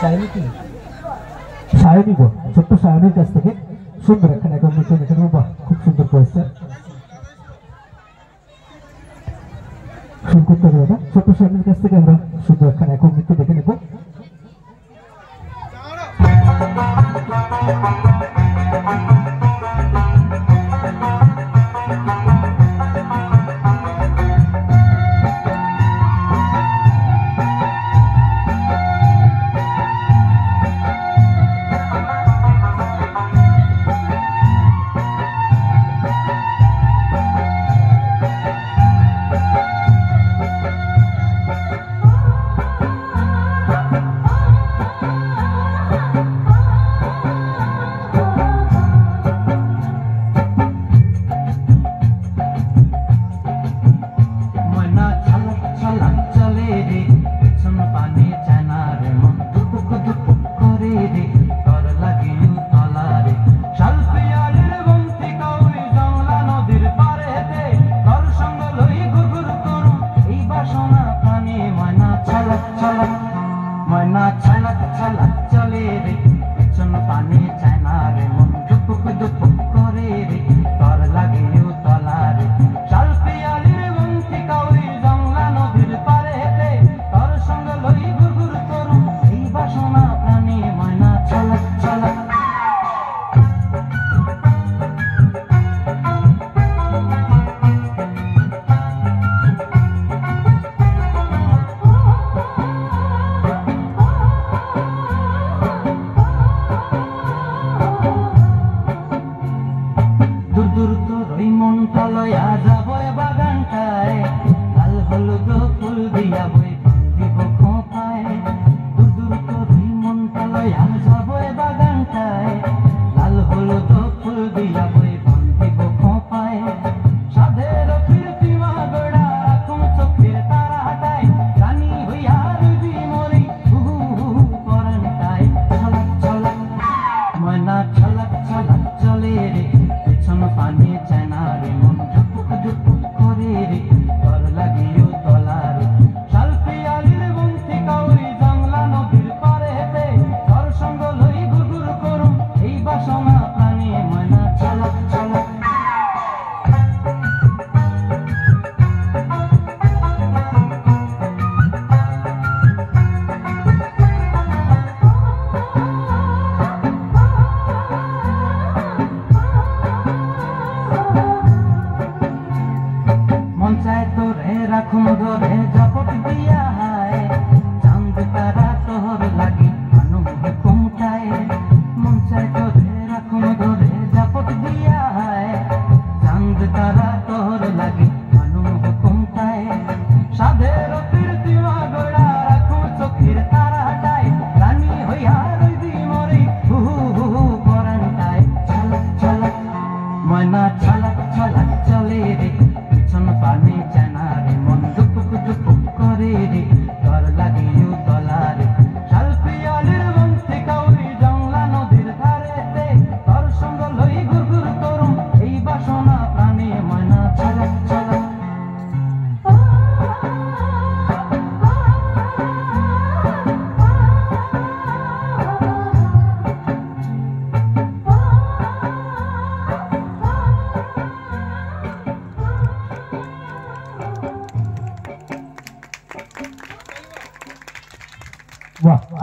সায়নী কি সায়নী গো ছোট্ট সায়নীর কাছ থেকে সুন্দর একখানা এখন নতুন এখানে বাহ খুব সুন্দর পোস্টার শুরু করতে হবে দাদা ছোট্ট সায়নীর কাছ থেকে আমরা সুন্দর একখানা এখন নৃত্য দেখে নেব ময়না ছলক ছলক চলে রে পেছন পানে চায় না রে মন দুপুক দুপুক করে রে তর লাগে তলা রে শাল পিয়ালির বন্তি কাউরি জংলা নদীর পারে রে তর সঙ্গ লই গুরগুর করু এই বাসনা প্রাণী ময়না ছলক ছলক লয়া যাব বাগানটায় লাল হলুদ ফুল দিয়া বই দিব খোঁপায় দূর দূর করে মনটা লয়া যাব বাগানটায় লাল হলুদ ফুল দিয়া বই দিব খোঁপায় সাধের কীর্তিমা গোড়া রাখুন চোখের তারা হাটায় রানী হইয়া রুবি মরি হুহু হুহু পরানটায় ছলক ছলক ময়না ছলক ছলক চলে রে পেছন পানে চায় না রে মন করে রে তর লাগিও তলা রে শাল পিয়ালির বন্তি কাউরি জংলা নদীর পারে হেতে তর সঙ্গ লই গুরগুর করু এই বাসনা প্রাণী ময়না ছলক ছলক চায় তোরে রাখুন ধরে জাপট দিয়া হায় চাঁদ তারা তোর লাগি মানু হুকুমটায় মন চায় তোরে রাখুন ধরে জাপট দিয়া হায় চাঁদ তারা তোর লাগি মানু হুকুমটায় সাধের কীর্তিমা গোড়া রাখুন চোখের তারা হাটায় রানী হইয়া রইবি মরি হুহু হুহু পরানটায় ছলক ছলক ময়না ছলক ছলক চলে রে পেছন পানে চায় না রে মন দুপুক দুপুক করে রে তর লাগিও তলা রে শাল পিয়ালির বন্তি কাউরি জংলা নদীর ধারে তে তর সঙ্গ লই গুরগুর করু এই বাসনা প্রাণী ময়না ছলক ছলক वाह।